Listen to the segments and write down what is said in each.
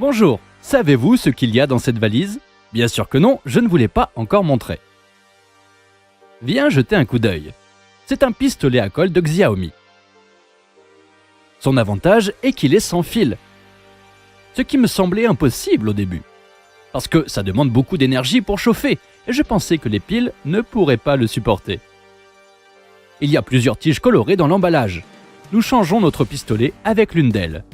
Bonjour, savez-vous ce qu'il y a dans cette valise? Bien sûr que non, je ne vous l'ai pas encore montré. Viens jeter un coup d'œil. C'est un pistolet à colle de Xiaomi. Son avantage est qu'il est sans fil. Ce qui me semblait impossible au début. Parce que ça demande beaucoup d'énergie pour chauffer, et je pensais que les piles ne pourraient pas le supporter. Il y a plusieurs tiges colorées dans l'emballage. Nous changeons notre pistolet avec l'une d'elles.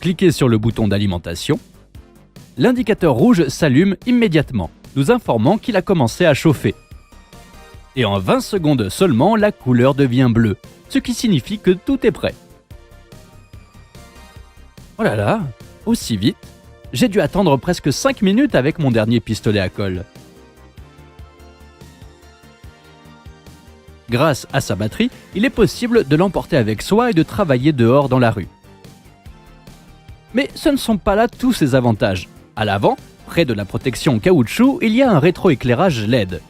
Cliquez sur le bouton d'alimentation. L'indicateur rouge s'allume immédiatement, nous informant qu'il a commencé à chauffer. Et en 20 secondes seulement, la couleur devient bleue, ce qui signifie que tout est prêt. Oh là là, aussi vite! J'ai dû attendre presque 5 minutes avec mon dernier pistolet à colle. Grâce à sa batterie, il est possible de l'emporter avec soi et de travailler dehors dans la rue. Mais ce ne sont pas là tous ses avantages. À l'avant, près de la protection caoutchouc, il y a un rétroéclairage LED.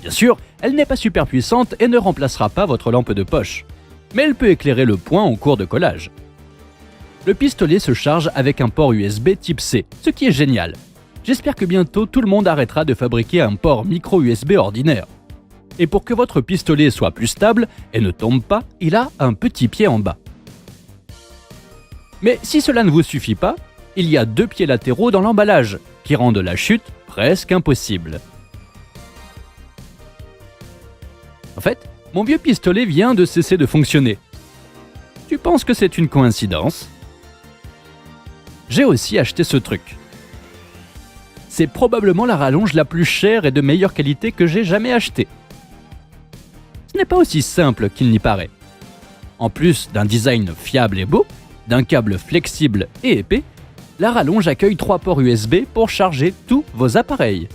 Bien sûr, elle n'est pas super puissante et ne remplacera pas votre lampe de poche. Mais elle peut éclairer le point en cours de collage. Le pistolet se charge avec un port USB type C, ce qui est génial. J'espère que bientôt tout le monde arrêtera de fabriquer un port micro USB ordinaire. Et pour que votre pistolet soit plus stable et ne tombe pas, il a un petit pied en bas. Mais si cela ne vous suffit pas, il y a 2 pieds latéraux dans l'emballage, qui rendent la chute presque impossible. En fait, mon vieux pistolet vient de cesser de fonctionner. Tu penses que c'est une coïncidence? J'ai aussi acheté ce truc. C'est probablement la rallonge la plus chère et de meilleure qualité que j'ai jamais achetée. Ce n'est pas aussi simple qu'il n'y paraît. En plus d'un design fiable et beau, d'un câble flexible et épais, la rallonge accueille 3 ports USB pour charger tous vos appareils.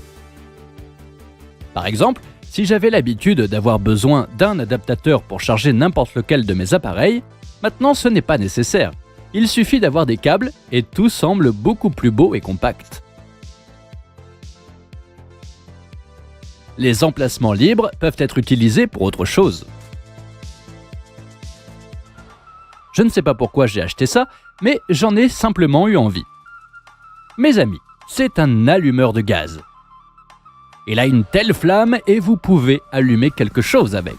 Par exemple, si j'avais l'habitude d'avoir besoin d'un adaptateur pour charger n'importe lequel de mes appareils, maintenant ce n'est pas nécessaire. Il suffit d'avoir des câbles et tout semble beaucoup plus beau et compact. Les emplacements libres peuvent être utilisés pour autre chose. Je ne sais pas pourquoi j'ai acheté ça, mais j'en ai simplement eu envie. Mes amis, c'est un allumeur de gaz. Il a une telle flamme et vous pouvez allumer quelque chose avec.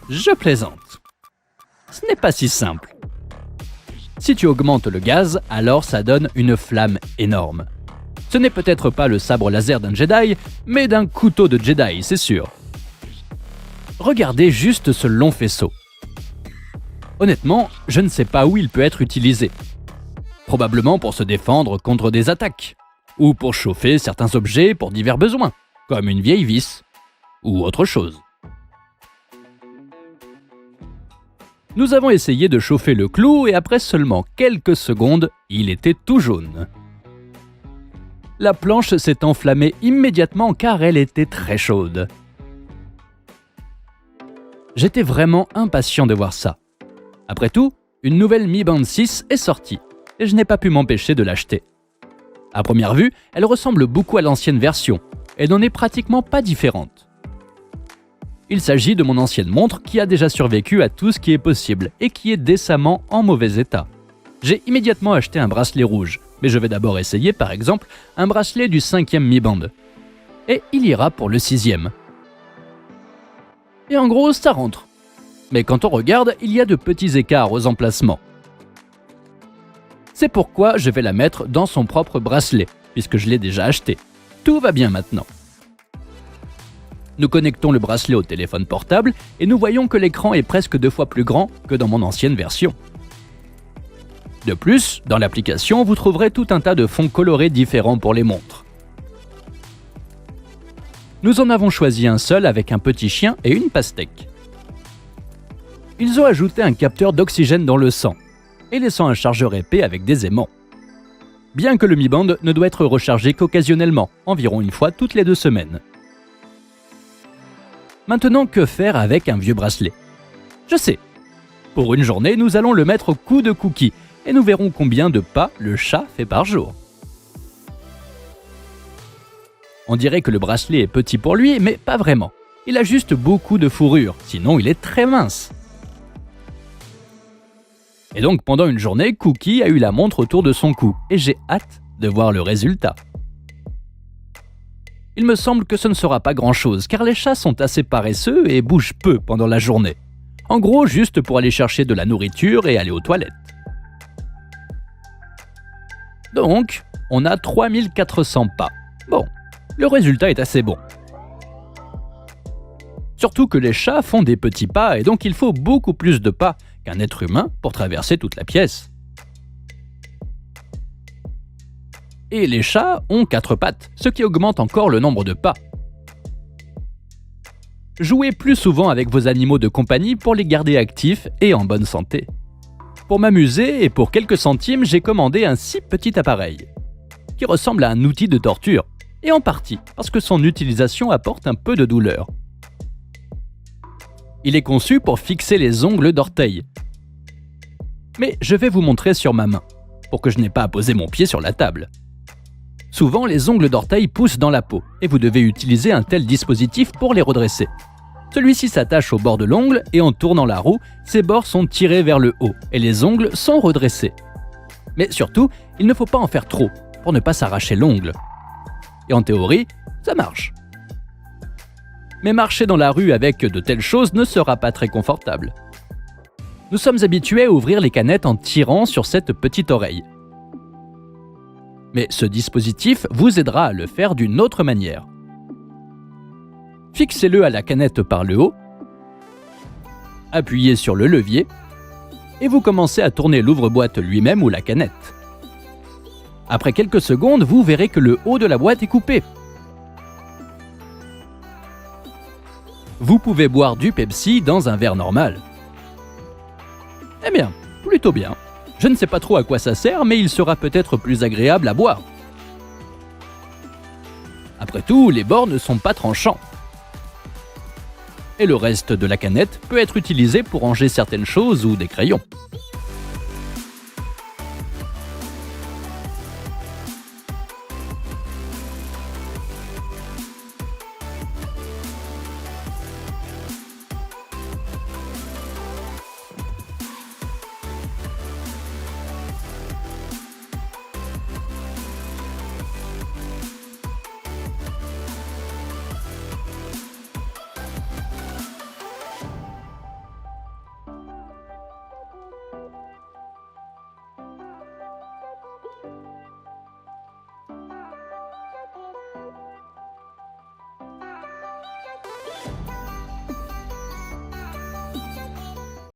Je plaisante. Ce n'est pas si simple. Si tu augmentes le gaz, alors ça donne une flamme énorme. Ce n'est peut-être pas le sabre laser d'un Jedi, mais d'un couteau de Jedi, c'est sûr. Regardez juste ce long faisceau. Honnêtement, je ne sais pas où il peut être utilisé. Probablement pour se défendre contre des attaques, ou pour chauffer certains objets pour divers besoins, comme une vieille vis, ou autre chose. Nous avons essayé de chauffer le clou et après seulement quelques secondes, il était tout jaune. La planche s'est enflammée immédiatement car elle était très chaude. J'étais vraiment impatient de voir ça. Après tout, une nouvelle Mi Band 6 est sortie et je n'ai pas pu m'empêcher de l'acheter. À première vue, elle ressemble beaucoup à l'ancienne version et n'en est pratiquement pas différente. Il s'agit de mon ancienne montre qui a déjà survécu à tout ce qui est possible et qui est décemment en mauvais état. J'ai immédiatement acheté un bracelet rouge, mais je vais d'abord essayer par exemple un bracelet du 5e Mi Band. Et il ira pour le 6e. Et en gros, ça rentre. Mais quand on regarde, il y a de petits écarts aux emplacements. C'est pourquoi je vais la mettre dans son propre bracelet, puisque je l'ai déjà acheté. Tout va bien maintenant. Nous connectons le bracelet au téléphone portable et nous voyons que l'écran est presque 2 fois plus grand que dans mon ancienne version. De plus, dans l'application, vous trouverez tout un tas de fonds colorés différents pour les montres. Nous en avons choisi un seul avec un petit chien et une pastèque. Ils ont ajouté un capteur d'oxygène dans le sang et laissant un chargeur épais avec des aimants. Bien que le Mi Band ne doit être rechargé qu'occasionnellement, environ une fois toutes les 2 semaines. Maintenant, que faire avec un vieux bracelet? Je sais. Pour une journée, nous allons le mettre au coup de cookie et nous verrons combien de pas le chat fait par jour. On dirait que le bracelet est petit pour lui, mais pas vraiment. Il a juste beaucoup de fourrure, sinon il est très mince. Et donc pendant une journée, Cookie a eu la montre autour de son cou et j'ai hâte de voir le résultat. Il me semble que ce ne sera pas grand-chose car les chats sont assez paresseux et bougent peu pendant la journée. En gros, juste pour aller chercher de la nourriture et aller aux toilettes. Donc, on a 3400 pas. Bon, le résultat est assez bon. Surtout que les chats font des petits pas et donc il faut beaucoup plus de pas qu'un être humain pour traverser toute la pièce. Et les chats ont 4 pattes, ce qui augmente encore le nombre de pas. Jouez plus souvent avec vos animaux de compagnie pour les garder actifs et en bonne santé. Pour m'amuser et pour quelques centimes, j'ai commandé un si petit appareil, qui ressemble à un outil de torture, et en partie parce que son utilisation apporte un peu de douleur. Il est conçu pour fixer les ongles d'orteil. Mais je vais vous montrer sur ma main, pour que je n'ai pas à poser mon pied sur la table. Souvent, les ongles d'orteil poussent dans la peau, et vous devez utiliser un tel dispositif pour les redresser. Celui-ci s'attache au bord de l'ongle et en tournant la roue, ses bords sont tirés vers le haut et les ongles sont redressés. Mais surtout, il ne faut pas en faire trop pour ne pas s'arracher l'ongle. Et en théorie, ça marche. Mais marcher dans la rue avec de telles choses ne sera pas très confortable. Nous sommes habitués à ouvrir les canettes en tirant sur cette petite oreille. Mais ce dispositif vous aidera à le faire d'une autre manière. Fixez-le à la canette par le haut, appuyez sur le levier et vous commencez à tourner l'ouvre-boîte lui-même ou la canette. Après quelques secondes, vous verrez que le haut de la boîte est coupé. Vous pouvez boire du Pepsi dans un verre normal. Eh bien, plutôt bien. Je ne sais pas trop à quoi ça sert, mais il sera peut-être plus agréable à boire. Après tout, les bords ne sont pas tranchants. Et le reste de la canette peut être utilisé pour ranger certaines choses ou des crayons.